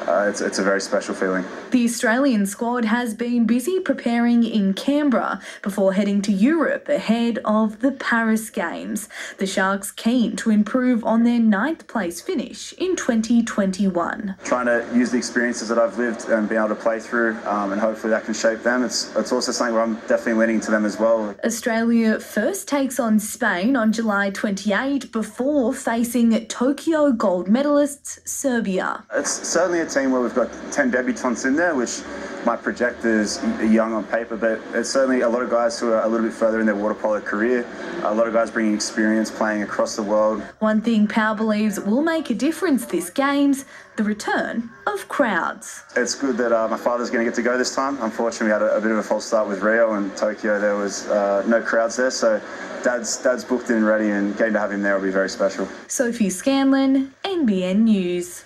it's a very special feeling. The Australian squad has been busy preparing in Canberra before heading to Europe ahead of the Paris Games. The Sharks keen to improve on their 9th place finish in 2021. Trying to use the experiences that I've lived and be able to play through, and hopefully that can shape them. It's also something where I'm definitely leaning to them as well. Australia first takes on Spain on July 28 before facing Tokyo gold medalists Serbia. It's certainly a team where we've got 10 debutants in there, which might project as young on paper, but it's certainly a lot of guys who are a little bit further in their water polo career, a lot of guys bringing experience playing across the world. One thing Power believes will make a difference this Games, the return of crowds. It's good that my father's going to get to go this time. Unfortunately, we had a bit of a false start with Rio and Tokyo. There was no crowds there, so Dad's booked in ready, and getting to have him there will be very special. Sophie Scanlon, NBN News.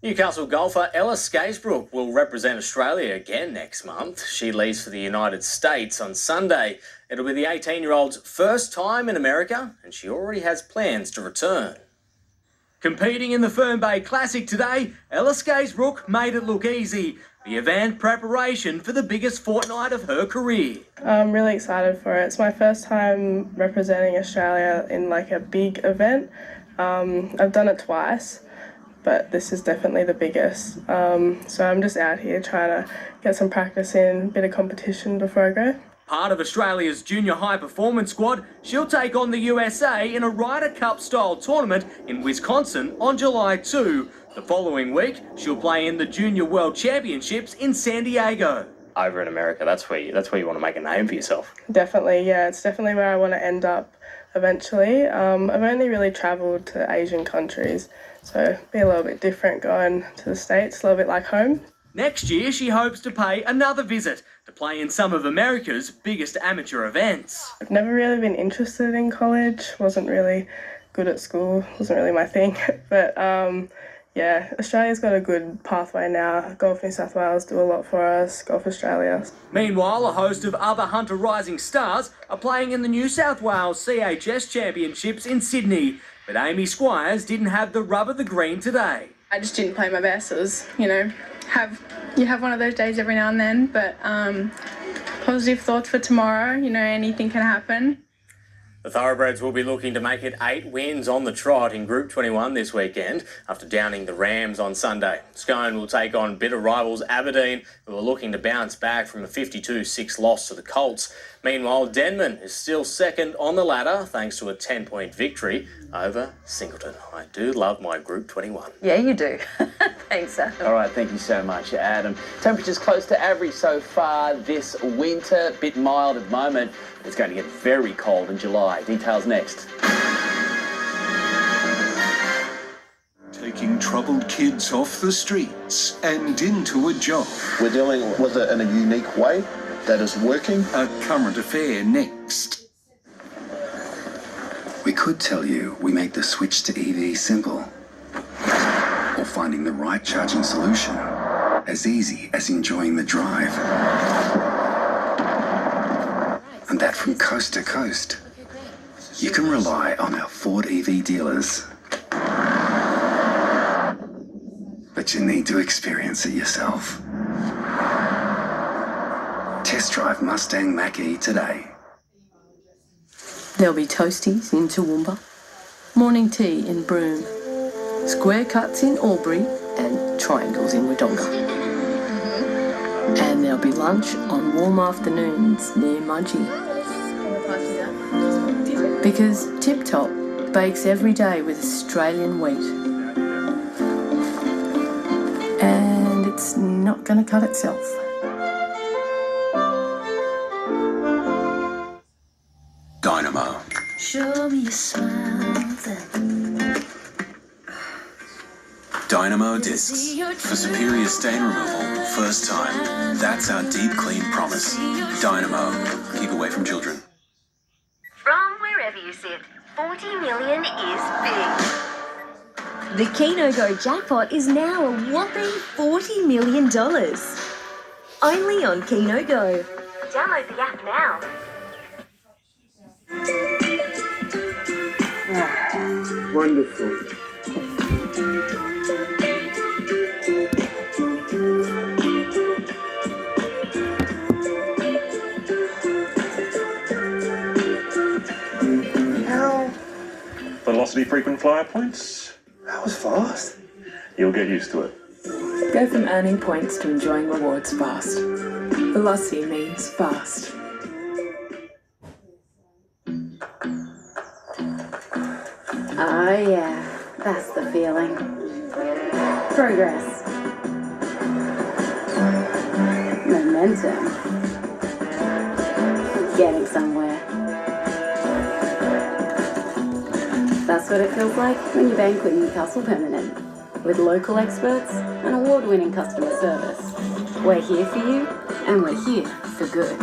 Newcastle golfer Ella Skaysbrook will represent Australia again next month. She leaves for the United States on Sunday. It'll be the 18-year-old's first time in America, and she already has plans to return. Competing in the Fern Bay Classic today, Ella Skaysbrook made it look easy. The event preparation for the biggest fortnight of her career. I'm really excited for it. It's my first time representing Australia in like a big event. I've done it twice, but this is definitely the biggest. So I'm just out here trying to get some practice in, a bit of competition before I go. Part of Australia's junior high performance squad, she'll take on the USA in a Ryder Cup style tournament in Wisconsin on July 2. The following week, she'll play in the Junior World Championships in San Diego. Over in America, that's where you want to make a name for yourself. Definitely, yeah, it's definitely where I want to end up eventually. I've only really travelled to Asian countries, so be a little bit different going to the States, a little bit like home. Next year, she hopes to pay another visit to play in some of America's biggest amateur events. I've never really been interested in college, wasn't really good at school, wasn't really my thing, but yeah, Australia's got a good pathway now. Golf New South Wales do a lot for us, Golf Australia. Meanwhile, a host of other Hunter Rising stars are playing in the New South Wales CHS Championships in Sydney, but Amy Squires didn't have the rub of the green today. I just didn't play my best. It was, you have one of those days every now and then, but positive thoughts for tomorrow. Anything can happen. The Thoroughbreds will be looking to make it 8 wins on the trot in Group 21 this weekend after downing the Rams on Sunday. Scone will take on bitter rivals Aberdeen, who are looking to bounce back from a 52-6 loss to the Colts. Meanwhile, Denman is still second on the ladder thanks to a 10-point victory over Singleton. I do love my Group 21. Yeah, you do. Thanks, Adam. All right, thank you so much, Adam. Temperatures close to average so far this winter, bit mild at the moment. It's going to get very cold in July. Details next. Taking troubled kids off the streets and into a job. We're dealing with it in a unique way that is working. A current affair next. We could tell you we make the switch to EV simple, or finding the right charging solution as easy as enjoying the drive. And that from coast to coast. You can rely on our Ford EV dealers. But you need to experience it yourself. Test drive Mustang Mach-E today. There'll be toasties in Toowoomba, morning tea in Broome, square cuts in Albury and triangles in Wodonga. And there'll be lunch on warm afternoons near Mudgee. Because Tip Top bakes every day with Australian wheat. And it's not going to cut itself. Show me a smile then. Dynamo Discs. For superior stain removal, first time. That's our deep clean promise. Dynamo. Keep away from children. From wherever you sit, 40 million is big. The Keno Go jackpot is now a whopping $40 million. Only on Keno Go. Download the app now. Wonderful. Velocity frequent flyer points. That was fast. You'll get used to it. Go from earning points to enjoying rewards fast. Velocity means fast. Oh yeah, that's the feeling. Progress. Momentum. Getting somewhere. That's what it feels like when you bank with Newcastle Permanent. With local experts and award-winning customer service. We're here for you, and we're here for good.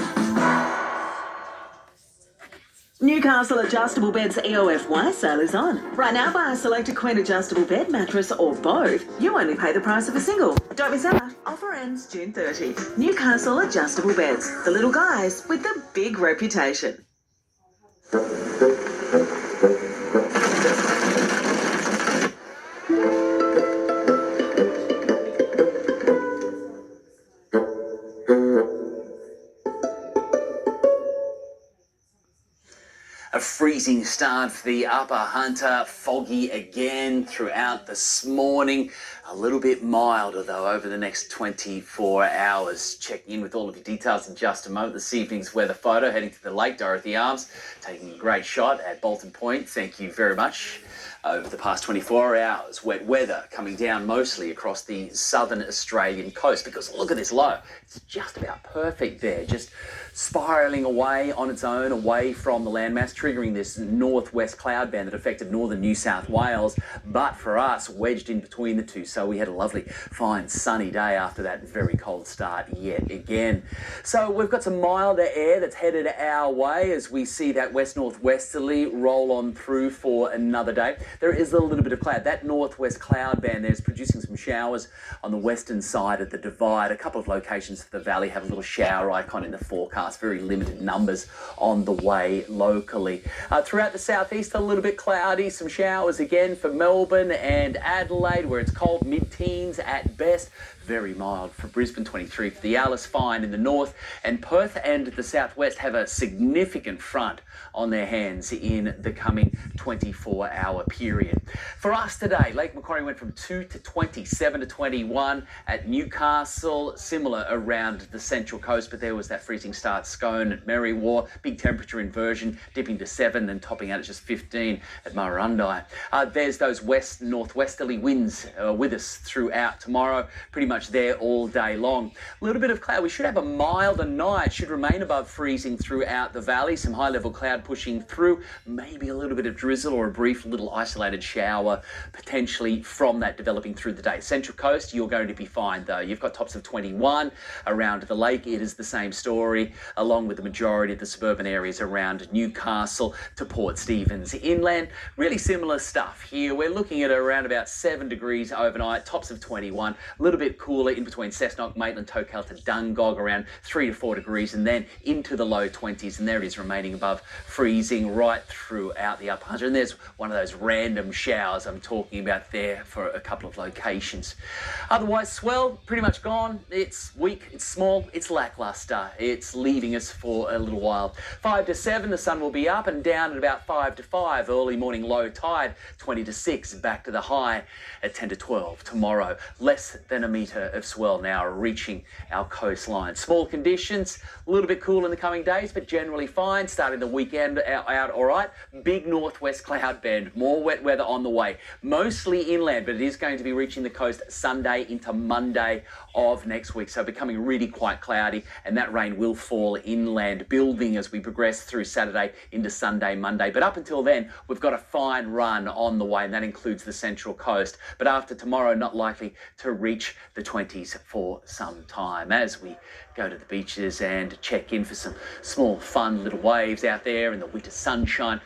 Newcastle Adjustable Beds EOFY sale is on. Right now, buy a selected Queen adjustable bed, mattress or both. You only pay the price of a single. Don't miss out. Offer ends June 30. Newcastle Adjustable Beds. The little guys with the big reputation. A freezing start for the Upper Hunter, foggy again throughout this morning. A little bit milder though over the next 24 hours. Checking in with all of your details in just a moment. This evening's weather photo heading to the Lake Dorothy Arms, taking a great shot at Bolton Point. Thank you very much. Over the past 24 hours, wet weather coming down mostly across the southern Australian coast because look at this low. It's just about perfect there, just spiralling away on its own, away from the landmass, triggering this northwest cloud band that affected northern New South Wales, but for us, wedged in between the two. So we had a lovely, fine, sunny day after that very cold start yet again. So we've got some milder air that's headed our way as we see that west-northwesterly roll on through for another day. There is a little bit of cloud. That northwest cloud band there is producing some showers on the western side of the divide. A couple of locations for the valley have a little shower icon in the forecast. Very limited numbers on the way locally. Throughout the southeast, a little bit cloudy. Some showers again for Melbourne and Adelaide, where it's cold, mid-teens at best. Very mild for Brisbane, 23 for the Alice, fine in the north, and Perth and the southwest have a significant front on their hands in the coming 24-hour period. For us today, Lake Macquarie went from 2 to 27 to 21 at Newcastle, similar around the central coast, but there was that freezing start. Scone at Merriwa, big temperature inversion, dipping to 7 and topping out at just 15 at Murrurundi. There's those west-northwesterly winds with us throughout tomorrow, pretty much there all day long. A little bit of cloud. We should have a milder night, should remain above freezing throughout the valley. Some high-level cloud pushing through, maybe a little bit of drizzle or a brief little isolated shower potentially from that developing through the day. Central Coast, you're going to be fine though. You've got tops of 21 around the lake. It is the same story, along with the majority of the suburban areas around Newcastle to Port Stephens. Inland, really similar stuff here. We're looking at around about 7 degrees overnight, tops of 21, a little bit cooler in between Cessnock, Maitland, Tocal to Dungog, around 3 to 4 degrees, and then into the low 20s, and there it is remaining above freezing right throughout the Upper Hunter. And there's one of those random showers I'm talking about there for a couple of locations. Otherwise, swell, pretty much gone. It's weak, it's small, it's lackluster. It's leaving us for a little while. 5 to 7, the sun will be up and down at about 5 to 5. Early morning low tide, 20 to 6, back to the high at 10 to 12 tomorrow. Less than a metre metre of swell now reaching our coastline. Small conditions, a little bit cool in the coming days, but generally fine. Starting the weekend out all right. Big northwest cloud band, more wet weather on the way. Mostly inland, but it is going to be reaching the coast Sunday into Monday of next week. So becoming really quite cloudy, and that rain will fall inland, building as we progress through Saturday into Sunday, Monday. But up until then, we've got a fine run on the way, and that includes the central coast. But after tomorrow, not likely to reach the 20s for some time as we go to the beaches and check in for some small fun little waves out there in the winter sunshine.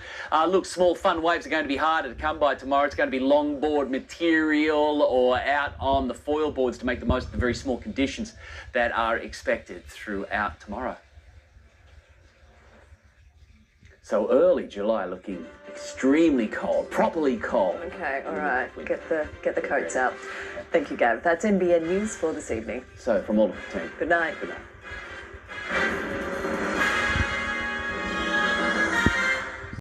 Look, small fun waves are going to be harder to come by tomorrow. It's going to be longboard material or out on the foil boards to make the most of the very small conditions that are expected throughout tomorrow. So early July looking extremely cold, properly cold. Okay, all right. Get the coats out. Thank you, Gav. That's NBN News for this evening. So from all of the team. Good night. Good night.